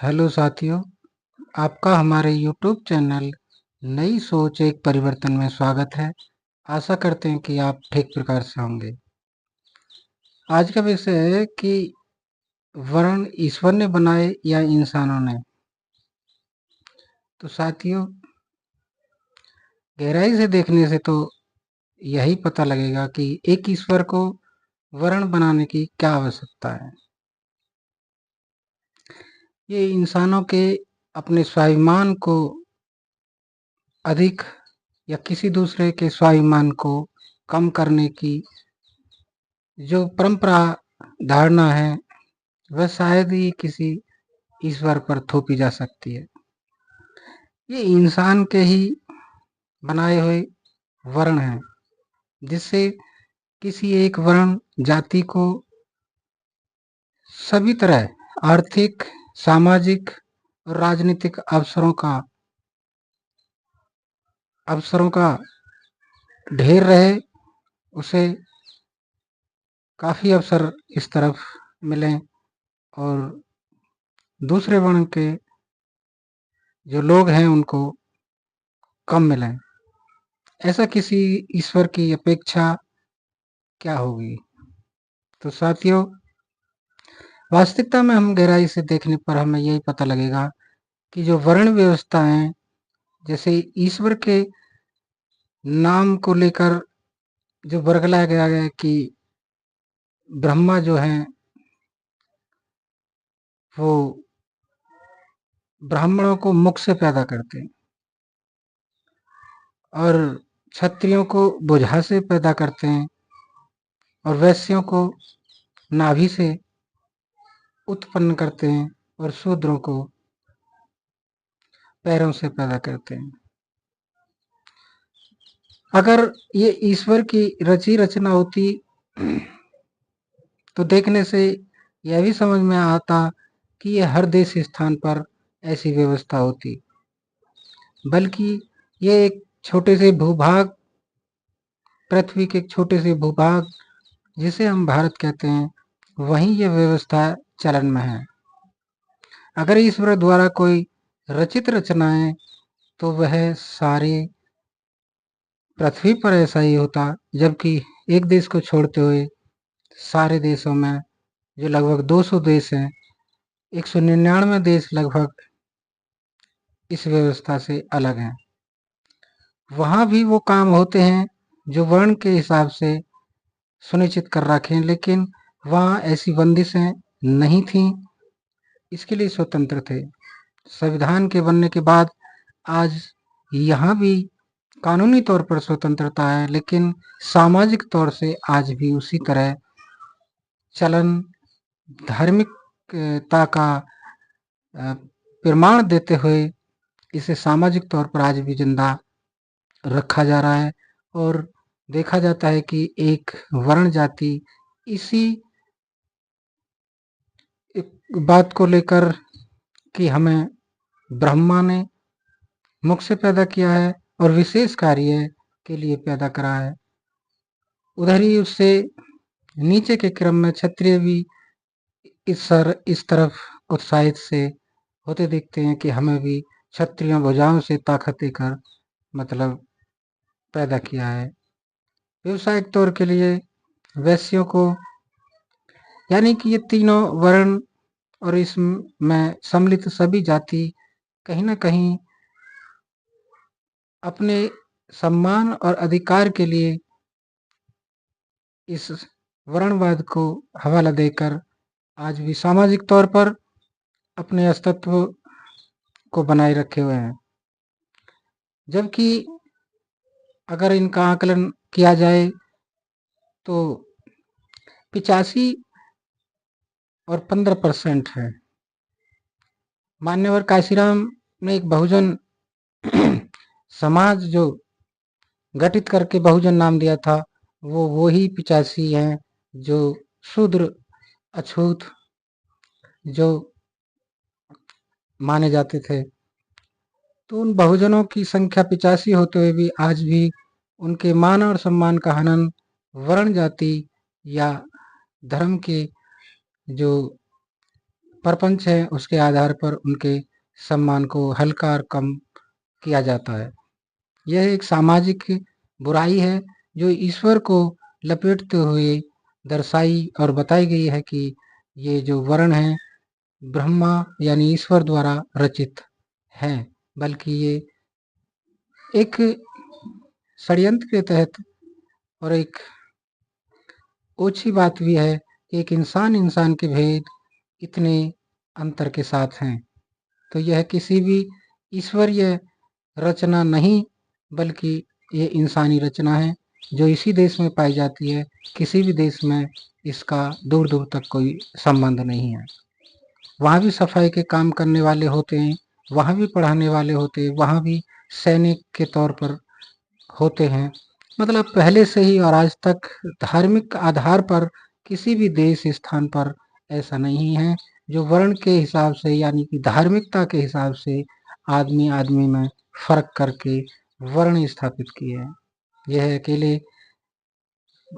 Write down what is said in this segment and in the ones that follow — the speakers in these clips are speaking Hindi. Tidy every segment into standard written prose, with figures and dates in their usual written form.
हेलो साथियों, आपका हमारे यूट्यूब चैनल नई सोच एक परिवर्तन में स्वागत है। आशा करते हैं कि आप ठीक प्रकार से होंगे। आज का विषय है कि वर्ण ईश्वर ने बनाए या इंसानों ने। तो साथियों, गहराई से देखने से तो यही पता लगेगा कि एक ईश्वर को वर्ण बनाने की क्या आवश्यकता है। ये इंसानों के अपने स्वाभिमान को अधिक या किसी दूसरे के स्वाभिमान को कम करने की जो परंपरा धारणा है, वह शायद ही किसी ईश्वर पर थोपी जा सकती है। ये इंसान के ही बनाए हुए वर्ण हैं, जिससे किसी एक वर्ण जाति को सभी तरह आर्थिक, सामाजिक और राजनीतिक अवसरों का ढेर रहे, उसे काफ़ी अवसर इस तरफ मिलें और दूसरे वर्ण के जो लोग हैं उनको कम मिलें। ऐसा किसी ईश्वर की अपेक्षा क्या होगी? तो साथियों, वास्तविकता में हम गहराई से देखने पर हमें यही पता लगेगा कि जो वर्ण व्यवस्था है, जैसे ईश्वर के नाम को लेकर जो बरगलाया गया है कि ब्रह्मा जो हैं वो ब्राह्मणों को मुख से पैदा करते हैं और क्षत्रियों को भुजा से पैदा करते हैं और वैश्यों को नाभि से उत्पन्न करते हैं और शूद्रों को पैरों से पैदा करते हैं। अगर ये ईश्वर की रची रचना होती तो देखने से यह भी समझ में आता कि ये हर देश स्थान पर ऐसी व्यवस्था होती, बल्कि ये एक छोटे से भूभाग, पृथ्वी के एक छोटे से भूभाग जिसे हम भारत कहते हैं, वहीं ये व्यवस्था चलन में है। अगर ईश्वर द्वारा कोई रचित रचना है तो वह सारे पृथ्वी पर ऐसा ही होता, जबकि एक देश को छोड़ते हुए सारे देशों में जो लगभग 200 देश हैं, 199 देश लगभग इस व्यवस्था से अलग हैं। वहाँ भी वो काम होते हैं जो वर्ण के हिसाब से सुनिश्चित कर रखे हैं, लेकिन वहाँ ऐसी बंदिशें नहीं थीं, इसके लिए स्वतंत्र थे। संविधान के बनने के बाद आज यहाँ भी कानूनी तौर पर स्वतंत्रता है, लेकिन सामाजिक तौर से आज भी उसी तरह चलन धार्मिकता का प्रमाण देते हुए इसे सामाजिक तौर पर आज भी जिंदा रखा जा रहा है और देखा जाता है कि एक वर्ण जाति इसी बात को लेकर कि हमें ब्रह्मा ने मुख से पैदा किया है और विशेष कार्य के लिए पैदा करा है, उधर ही उससे नीचे के क्रम में क्षत्रिय भी इस तरफ उत्साहित से होते दिखते हैं कि हमें भी क्षत्रियों भुजाओं से ताकत देकर मतलब पैदा किया है। व्यवसायिक तौर के लिए वैश्यों को, यानी कि ये तीनों वर्ण और इसमें सम्मिलित सभी जाति कहीं ना कहीं अपने सम्मान और अधिकार के लिए इस वर्णवाद को हवाला देकर आज भी सामाजिक तौर पर अपने अस्तित्व को बनाए रखे हुए हैं। जबकि अगर इनका आकलन किया जाए तो 85 और 15% है। मान्यवर काशीराम ने एक बहुजन समाज जो गठित करके बहुजन नाम दिया था, वो ही 85 हैं जो शूद्र अछूत जो माने जाते थे। तो उन बहुजनों की संख्या 85 होते हुए भी आज भी उनके मान और सम्मान का हनन वर्ण जाति या धर्म के जो प्रपंच है उसके आधार पर उनके सम्मान को हल्का और कम किया जाता है। यह एक सामाजिक बुराई है जो ईश्वर को लपेटते हुए दर्शाई और बताई गई है कि ये जो वर्ण है ब्रह्मा यानी ईश्वर द्वारा रचित हैं, बल्कि ये एक षड्यंत्र के तहत और एक ओछी बात भी है कि एक इंसान के भेद इतने अंतर के साथ हैं। तो यह किसी भी ईश्वरीय रचना नहीं बल्कि ये इंसानी रचना है जो इसी देश में पाई जाती है। किसी भी देश में इसका दूर दूर तक कोई संबंध नहीं है। वहाँ भी सफाई के काम करने वाले होते हैं, वहाँ भी पढ़ाने वाले होते हैं, वहाँ भी सैनिक के तौर पर होते हैं। मतलब पहले से ही और आज तक धार्मिक आधार पर किसी भी देश स्थान पर ऐसा नहीं है जो वर्ण के हिसाब से यानी कि धार्मिकता के हिसाब से आदमी आदमी में फर्क करके वर्ण स्थापित किए हैं। यह अकेले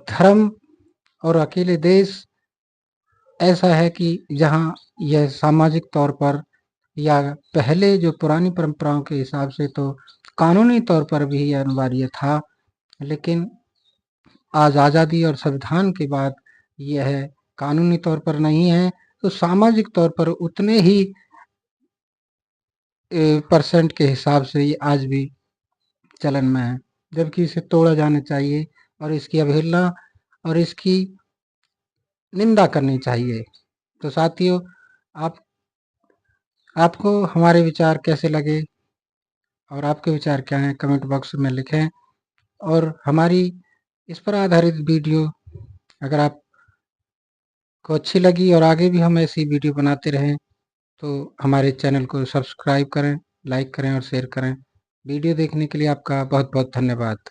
धर्म और अकेले देश ऐसा है कि जहाँ यह सामाजिक तौर पर या पहले जो पुरानी परंपराओं के हिसाब से तो कानूनी तौर पर भी यह अनिवार्य था, लेकिन आज आज़ादी और संविधान के बाद यह कानूनी तौर पर नहीं है, तो सामाजिक तौर पर उतने ही परसेंट के हिसाब से ये आज भी चलन में है, जबकि इसे तोड़ा जाना चाहिए और इसकी अवहेलना और इसकी निंदा करनी चाहिए। तो साथियों, आप आपको हमारे विचार कैसे लगे और आपके विचार क्या हैं कमेंट बॉक्स में लिखें। और हमारी इस पर आधारित वीडियो अगर आपको अच्छी लगी और आगे भी हम ऐसी वीडियो बनाते रहें तो हमारे चैनल को सब्सक्राइब करें, लाइक करें और शेयर करें। वीडियो देखने के लिए आपका बहुत बहुत धन्यवाद।